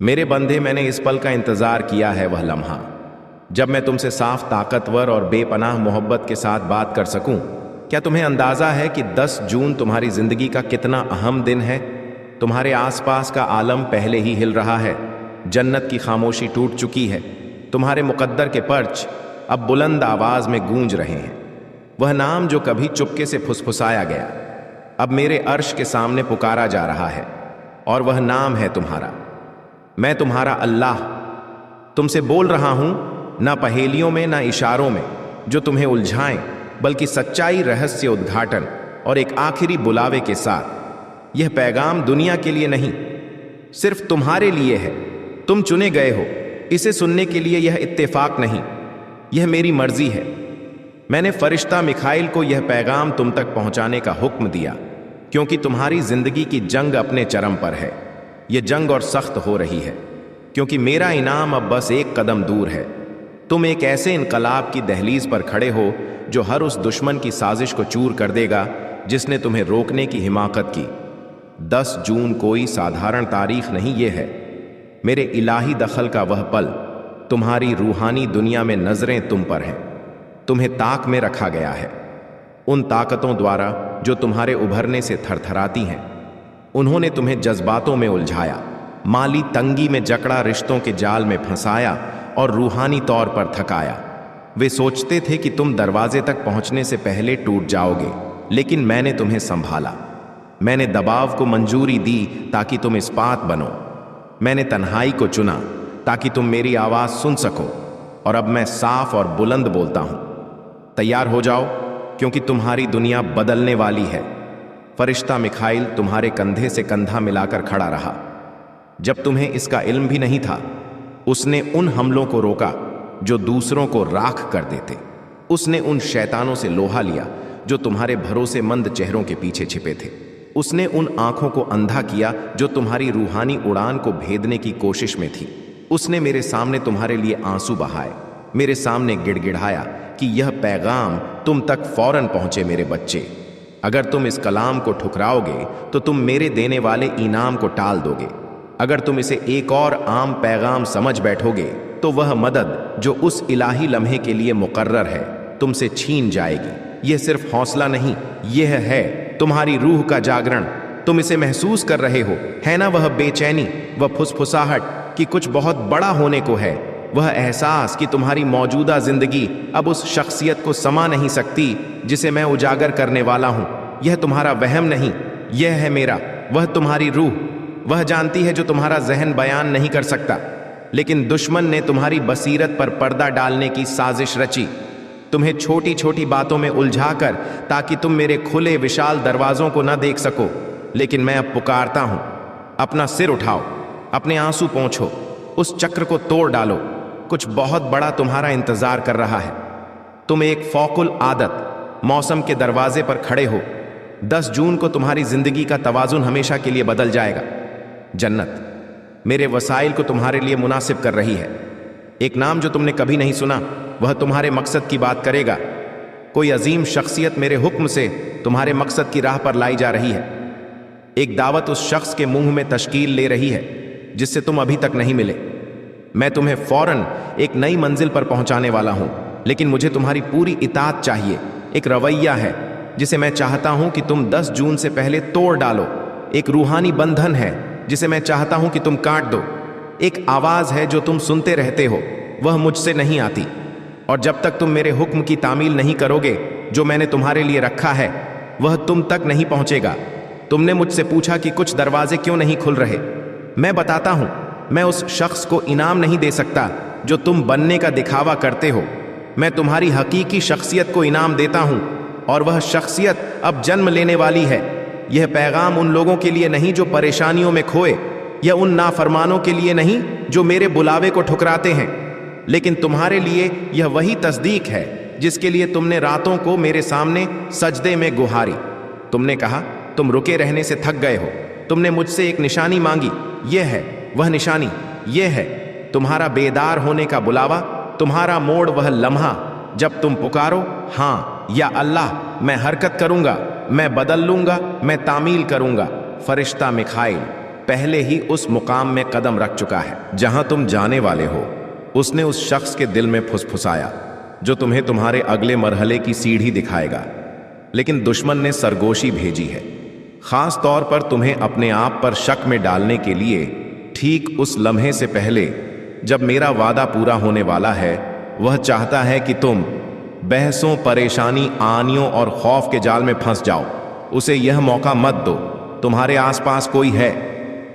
मेरे बंदे, मैंने इस पल का इंतजार किया है, वह लम्हा जब मैं तुमसे साफ, ताकतवर और बेपनाह मोहब्बत के साथ बात कर सकूं। क्या तुम्हें अंदाजा है कि 10 जून तुम्हारी जिंदगी का कितना अहम दिन है? तुम्हारे आसपास का आलम पहले ही हिल रहा है। जन्नत की खामोशी टूट चुकी है। तुम्हारे मुकद्दर के पर्च अब बुलंद आवाज में गूंज रहे हैं। वह नाम जो कभी चुपके से फुसफुसाया गया, अब मेरे अर्श के सामने पुकारा जा रहा है। और वह नाम है तुम्हारा। मैं तुम्हारा अल्लाह तुमसे बोल रहा हूं, ना पहेलियों में, ना इशारों में जो तुम्हें उलझाएं, बल्कि सच्चाई, रहस्य उद्घाटन और एक आखिरी बुलावे के साथ। यह पैगाम दुनिया के लिए नहीं, सिर्फ तुम्हारे लिए है। तुम चुने गए हो इसे सुनने के लिए। यह इत्तेफाक नहीं, यह मेरी मर्जी है। मैंने फरिश्ता मिखाइल को यह पैगाम तुम तक पहुंचाने का हुक्म दिया, क्योंकि तुम्हारी जिंदगी की जंग अपने चरम पर है। यह जंग और सख्त हो रही है, क्योंकि मेरा इनाम अब बस एक कदम दूर है। तुम एक ऐसे इनकलाब की दहलीज पर खड़े हो जो हर उस दुश्मन की साजिश को चूर कर देगा जिसने तुम्हें रोकने की हिमाकत की। 10 जून कोई साधारण तारीख नहीं, ये है मेरे इलाही दखल का वह पल। तुम्हारी रूहानी दुनिया में नजरें तुम पर हैं। तुम्हें ताक में रखा गया है उन ताकतों द्वारा जो तुम्हारे उभरने से थरथराती हैं। उन्होंने तुम्हें जज्बातों में उलझाया, माली तंगी में जकड़ा, रिश्तों के जाल में फंसाया और रूहानी तौर पर थकाया। वे सोचते थे कि तुम दरवाजे तक पहुंचने से पहले टूट जाओगे, लेकिन मैंने तुम्हें संभाला। मैंने दबाव को मंजूरी दी ताकि तुम इस्पात बनो। मैंने तन्हाई को चुना ताकि तुम मेरी आवाज सुन सको। और अब मैं साफ और बुलंद बोलता हूं, तैयार हो जाओ, क्योंकि तुम्हारी दुनिया बदलने वाली है। फरिश्ता मिखाइल तुम्हारे कंधे से कंधा मिलाकर खड़ा रहा। जब तुम्हें इसका इल्म भी नहीं था, उसने उन हमलों को रोका जो दूसरों को राख कर देते। उसने उन शैतानों से लोहा लिया जो तुम्हारे भरोसेमंद चेहरों के पीछे छिपे थे। उसने उन आंखों को अंधा किया जो तुम्हारी रूहानी उड़ान को भेदने की कोशिश में थी। उसने मेरे सामने तुम्हारे लिए आंसू बहाए, मेरे सामने गिड़गिड़ाया कि यह पैगाम तुम तक फौरन पहुंचे। मेरे बच्चे, अगर तुम इस कलाम को ठुकराओगे तो तुम मेरे देने वाले इनाम को टाल दोगे। अगर तुम इसे एक और आम पैगाम समझ बैठोगे तो वह मदद जो उस इलाही लम्हे के लिए मुकर्रर है तुमसे छीन जाएगी। यह सिर्फ हौसला नहीं, यह है तुम्हारी रूह का जागरण। तुम इसे महसूस कर रहे हो, है ना? वह बेचैनी, वह फुसफुसाहट कि कुछ बहुत बड़ा होने को है। वह एहसास कि तुम्हारी मौजूदा जिंदगी अब उस शख्सियत को समा नहीं सकती जिसे मैं उजागर करने वाला हूं। यह तुम्हारा वहम नहीं, यह है मेरा। वह तुम्हारी रूह, वह जानती है जो तुम्हारा जहन बयान नहीं कर सकता। लेकिन दुश्मन ने तुम्हारी बसीरत पर पर्दा डालने की साजिश रची, तुम्हें छोटी छोटी बातों में उलझाकर, ताकि तुम मेरे खुले विशाल दरवाजों को न देख सको। लेकिन मैं अब पुकारता हूं, अपना सिर उठाओ, अपने आंसू पोंछो, उस चक्र को तोड़ डालो। कुछ बहुत बड़ा तुम्हारा इंतजार कर रहा है। तुम एक फौकुल आदत मौसम के दरवाजे पर खड़े हो। 10 जून को तुम्हारी जिंदगी का तवाजुन हमेशा के लिए बदल जाएगा। जन्नत मेरे वसाइल को तुम्हारे लिए मुनासिब कर रही है। एक नाम जो तुमने कभी नहीं सुना, वह तुम्हारे मकसद की बात करेगा। कोई अजीम शख्सियत मेरे हुक्म से तुम्हारे मकसद की राह पर लाई जा रही है। एक दावत उस शख्स के मुंह में तश्कील ले रही है जिससे तुम अभी तक नहीं मिले। मैं तुम्हें फौरन एक नई मंजिल पर पहुंचाने वाला हूं, लेकिन मुझे तुम्हारी पूरी इताअत चाहिए। एक रवैया है जिसे मैं चाहता हूं कि तुम 10 जून से पहले तोड़ डालो। एक रूहानी बंधन है जिसे मैं चाहता हूं कि तुम काट दो। एक आवाज है जो तुम सुनते रहते हो, वह मुझसे नहीं आती। और जब तक तुम मेरे हुक्म की तामील नहीं करोगे जो मैंने तुम्हारे लिए रखा है, वह तुम तक नहीं पहुंचेगा। तुमने मुझसे पूछा कि कुछ दरवाजे क्यों नहीं खुल रहे। मैं बताता हूं, मैं उस शख्स को इनाम नहीं दे सकता जो तुम बनने का दिखावा करते हो। मैं तुम्हारी हकीकी शख्सियत को इनाम देता हूं, और वह शख्सियत अब जन्म लेने वाली है। यह पैगाम उन लोगों के लिए नहीं जो परेशानियों में खोए, या उन नाफरमानों के लिए नहीं जो मेरे बुलावे को ठुकराते हैं, लेकिन तुम्हारे लिए यह वही तस्दीक है जिसके लिए तुमने रातों को मेरे सामने सजदे में गुहारी। तुमने कहा, तुम रुके रहने से थक गए हो। तुमने मुझसे एक निशानी मांगी, यह है वह निशानी। यह है तुम्हारा बेदार होने का बुलावा, तुम्हारा मोड़, वह लम्हा जब तुम पुकारो, हां या अल्लाह, मैं हरकत करूंगा, मैं बदल लूंगा, मैं तामील करूंगा। फरिश्ता मिखाइल पहले ही उस मुकाम में कदम रख चुका है जहां तुम जाने वाले हो। उसने उस शख्स के दिल में फुसफुसाया जो तुम्हें तुम्हारे अगले मरहले की सीढ़ी दिखाएगा। लेकिन दुश्मन ने सरगोशी भेजी है, खास तौर पर तुम्हें अपने आप पर शक में डालने के लिए, ठीक उस लम्हे से पहले जब मेरा वादा पूरा होने वाला है। वह चाहता है कि तुम बहसों, परेशानी, आनियों और खौफ के जाल में फंस जाओ। उसे यह मौका मत दो। तुम्हारे आसपास कोई है,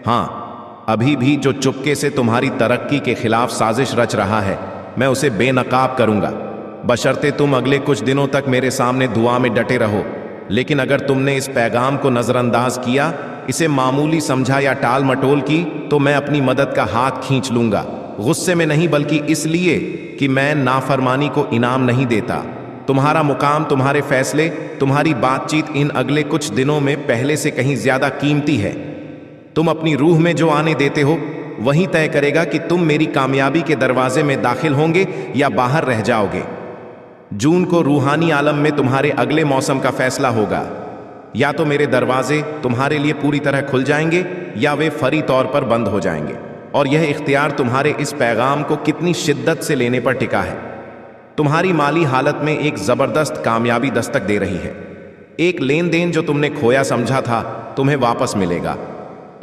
हाँ, अभी भी, जो चुपके से तुम्हारी तरक्की के खिलाफ साजिश रच रहा है। मैं उसे बेनकाब करूंगा, बशर्ते तुम अगले कुछ दिनों तक मेरे सामने दुआ में डटे रहो। लेकिन अगर तुमने इस पैगाम को नजरअंदाज किया, इसे मामूली समझा या टाल मटोल की, तो मैं अपनी मदद का हाथ खींच लूंगा। गुस्से में नहीं, बल्कि इसलिए कि मैं नाफरमानी को इनाम नहीं देता। तुम्हारा मुकाम, तुम्हारे फैसले, तुम्हारी बातचीत इन अगले कुछ दिनों में पहले से कहीं ज्यादा कीमती है। तुम अपनी रूह में जो आने देते हो वही तय करेगा कि तुम मेरी कामयाबी के दरवाजे में दाखिल होंगे या बाहर रह जाओगे। जून को रूहानी आलम में तुम्हारे अगले मौसम का फैसला होगा। या तो मेरे दरवाजे तुम्हारे लिए पूरी तरह खुल जाएंगे या वे फरी तौर पर बंद हो जाएंगे। और यह इख्तियार तुम्हारे इस पैगाम को कितनी शिद्दत से लेने पर टिका है। तुम्हारी माली हालत में एक जबरदस्त कामयाबी दस्तक दे रही है। एक लेन देन जो तुमने खोया समझा था तुम्हें वापस मिलेगा।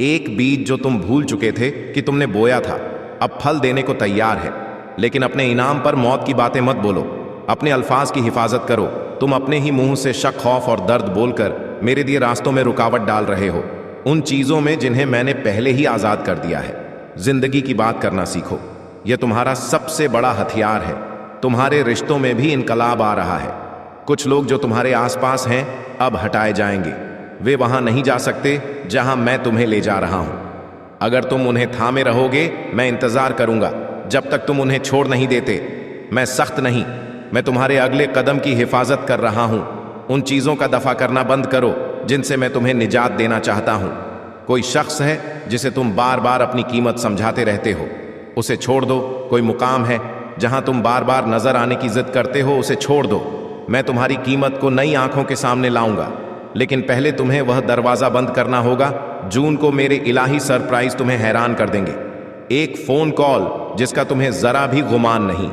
एक बीज जो तुम भूल चुके थे कि तुमने बोया था, अब फल देने को तैयार है। लेकिन अपने इनाम पर मौत की बातें मत बोलो। अपने अल्फाज की हिफाजत करो। तुम अपने ही मुंह से शक, खौफ और दर्द बोलकर मेरे दिए रास्तों में रुकावट डाल रहे हो, उन चीजों में जिन्हें मैंने पहले ही आजाद कर दिया है। जिंदगी की बात करना सीखो, यह तुम्हारा सबसे बड़ा हथियार है। तुम्हारे रिश्तों में भी इनकलाब आ रहा है। कुछ लोग जो तुम्हारे आसपास हैं अब हटाए जाएंगे। वे वहां नहीं जा सकते जहां मैं तुम्हें ले जा रहा हूं। अगर तुम उन्हें थामे रहोगे, मैं इंतजार करूंगा जब तक तुम उन्हें छोड़ नहीं देते। मैं सख्त नहीं, मैं तुम्हारे अगले कदम की हिफाजत कर रहा हूं। उन चीजों का दफा करना बंद करो जिनसे मैं तुम्हें निजात देना चाहता हूं। कोई शख्स है जिसे तुम बार बार अपनी कीमत समझाते रहते हो, उसे छोड़ दो। कोई मुकाम है जहां तुम बार बार नजर आने की जिद करते हो, उसे छोड़ दो। मैं तुम्हारी कीमत को नई आंखों के सामने लाऊंगा, लेकिन पहले तुम्हें वह दरवाजा बंद करना होगा। जून को मेरे इलाही सरप्राइज तुम्हें हैरान कर देंगे। एक फोन कॉल जिसका तुम्हें जरा भी गुमान नहीं,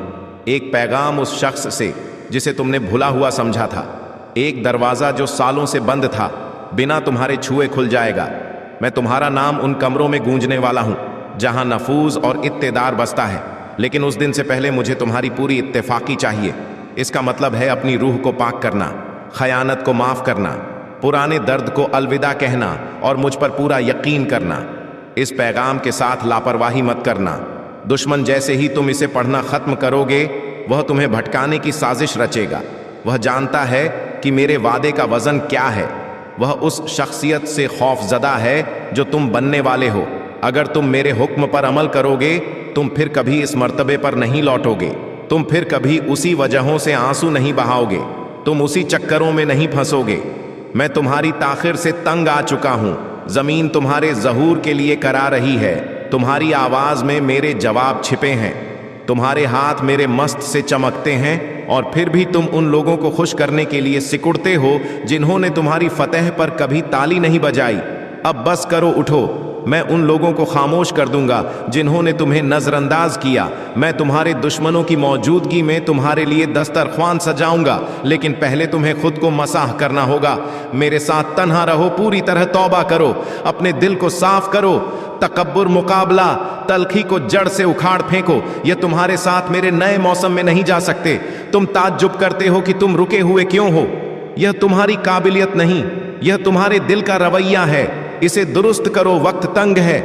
एक पैगाम उस शख्स से जिसे तुमने भुला हुआ समझा था, एक दरवाजा जो सालों से बंद था बिना तुम्हारे छुए खुल जाएगा। मैं तुम्हारा नाम उन कमरों में गूंजने वाला हूं जहां नफूज और इत्तेदार बसता है। लेकिन उस दिन से पहले मुझे तुम्हारी पूरी इत्तेफाकी चाहिए। इसका मतलब है अपनी रूह को पाक करना, खयानत को माफ करना, पुराने दर्द को अलविदा कहना और मुझ पर पूरा यकीन करना। इस पैगाम के साथ लापरवाही मत करना। दुश्मन जैसे ही तुम इसे पढ़ना खत्म करोगे, वह तुम्हें भटकाने की साजिश रचेगा। वह जानता है कि मेरे वादे का वजन क्या है। वह उस शख्सियत से खौफजदा है जो तुम बनने वाले हो। अगर तुम मेरे हुक्म पर अमल करोगे, तुम फिर कभी इस मर्तबे पर नहीं लौटोगे। तुम फिर कभी उसी वजहों से आंसू नहीं बहाओगे। तुम उसी चक्करों में नहीं फंसोगे। मैं तुम्हारी ताखिर से तंग आ चुका हूं। जमीन तुम्हारे ज़हूर के लिए करा रही है। तुम्हारी आवाज में मेरे जवाब छिपे हैं। तुम्हारे हाथ मेरे मस्त से चमकते हैं और फिर भी तुम उन लोगों को खुश करने के लिए सिकुड़ते हो जिन्होंने तुम्हारी फतह पर कभी ताली नहीं बजाई। अब बस करो, उठो। मैं उन लोगों को खामोश कर दूंगा जिन्होंने तुम्हें नजरअंदाज किया। मैं तुम्हारे दुश्मनों की मौजूदगी में तुम्हारे लिए दस्तरख्वान सजाऊंगा, लेकिन पहले तुम्हें खुद को मसाह करना होगा। मेरे साथ तन्हा रहो, पूरी तरह तौबा करो, अपने दिल को साफ करो। तकब्बुर, मुकाबला, तलखी को जड़ से उखाड़ फेंको। यह तुम्हारे साथ मेरे नए मौसम में नहीं जा सकते। तुम ताज्जुब करते हो कि तुम रुके हुए क्यों हो। यह तुम्हारी काबिलियत नहीं, यह तुम्हारे दिल का रवैया है। इसे दुरुस्त करो, वक्त तंग है।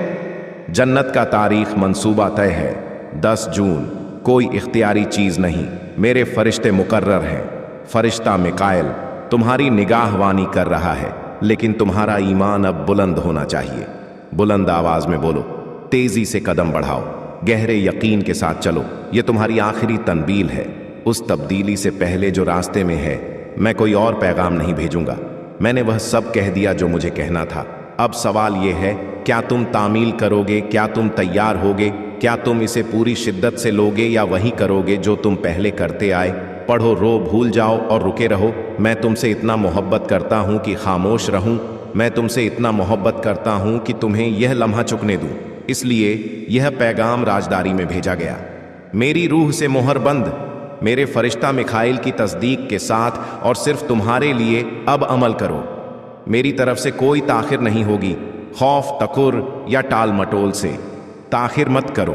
जन्नत का तारीख मंसूबा तय है, 10 जून। कोई इख्तियारी चीज नहीं, मेरे फरिश्ते मुकर्रर हैं। फरिश्ता मिकाएल तुम्हारी निगाहवानी कर रहा है, लेकिन तुम्हारा ईमान अब बुलंद होना चाहिए। बुलंद आवाज में बोलो, तेजी से कदम बढ़ाओ, गहरे यकीन के साथ चलो। यह तुम्हारी आखिरी तनबील है। उस तब्दीली से पहले जो रास्ते में है, मैं कोई और पैगाम नहीं भेजूंगा। मैंने वह सब कह दिया जो मुझे कहना था। अब सवाल यह है, क्या तुम तामील करोगे? क्या तुम तैयार होगे? क्या तुम इसे पूरी शिद्दत से लोगे या वही करोगे जो तुम पहले करते आए? पढ़ो, रो, भूल जाओ और रुके रहो। मैं तुमसे इतना मोहब्बत करता हूं कि खामोश रहूं। मैं तुमसे इतना मोहब्बत करता हूं कि तुम्हें यह लम्हा चुकने दूं, इसलिए यह पैगाम राजदारी में भेजा गया। मेरी रूह से मोहर बंद, मेरे फरिश्ता मिखाइल की तस्दीक के साथ, और सिर्फ तुम्हारे लिए अब अमल करो। मेरी तरफ से कोई ताखिर नहीं होगी, खौफ, तकुर या टाल मटोल से। ताखिर मत करो,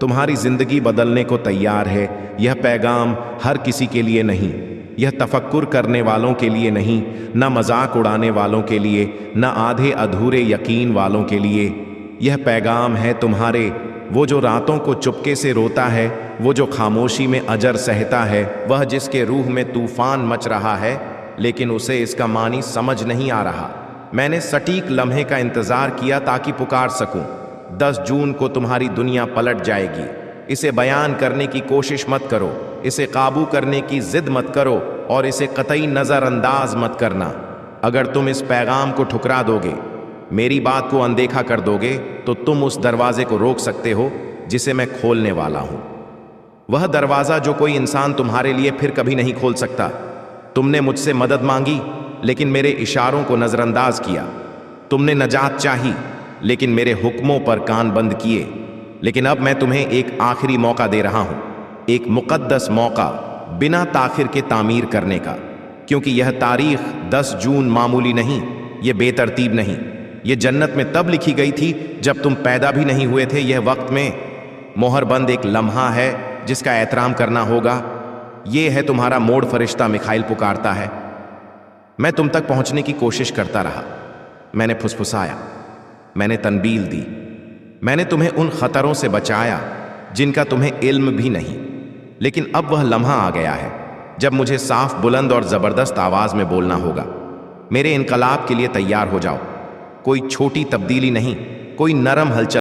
तुम्हारी जिंदगी बदलने को तैयार है। यह पैगाम हर किसी के लिए नहीं, यह तफक्कुर करने वालों के लिए नहीं, न मजाक उड़ाने वालों के लिए, न आधे अधूरे यकीन वालों के लिए। यह पैगाम है तुम्हारे, वो जो रातों को चुपके से रोता है, वो जो खामोशी में अजर सहता है, वह जिसके रूह में तूफान मच रहा है लेकिन उसे इसका मानी समझ नहीं आ रहा। मैंने सटीक लम्हे का इंतजार किया ताकि पुकार सकूं। 10 जून को तुम्हारी दुनिया पलट जाएगी। इसे बयान करने की कोशिश मत करो, इसे काबू करने की जिद मत करो, और इसे कतई नज़रअंदाज मत करना। अगर तुम इस पैगाम को ठुकरा दोगे, मेरी बात को अनदेखा कर दोगे, तो तुम उस दरवाजे को रोक सकते हो जिसे मैं खोलने वाला हूं। वह दरवाजा जो कोई इंसान तुम्हारे लिए फिर कभी नहीं खोल सकता। तुमने मुझसे मदद मांगी लेकिन मेरे इशारों को नजरअंदाज किया। तुमने नजात चाही लेकिन मेरे हुक्मों पर कान बंद किए। लेकिन अब मैं तुम्हें एक आखिरी मौका दे रहा हूं, एक मुकद्दस मौका बिना ताखिर के तामीर करने का, क्योंकि यह तारीख 10 जून मामूली नहीं, यह बेतरतीब नहीं, यह जन्नत में तब लिखी गई थी जब तुम पैदा भी नहीं हुए थे। यह वक्त में मोहरबंद एक लम्हा है जिसका एहतराम करना होगा। यह है तुम्हारा मोड़, फरिश्ता मिखाइल पुकारता है। मैं तुम तक पहुंचने की कोशिश करता रहा, मैंने फुसफुसाया, मैंने तनबील दी, मैंने तुम्हें उन खतरों से बचाया जिनका तुम्हें इल्म भी नहीं। लेकिन अब वह लम्हा आ गया है जब मुझे साफ, बुलंद और ज़बरदस्त आवाज़ में बोलना होगा। मेरे इनकलाब के लिए तैयार हो जाओ। कोई छोटी तब्दीली नहीं, कोई नरम हलचल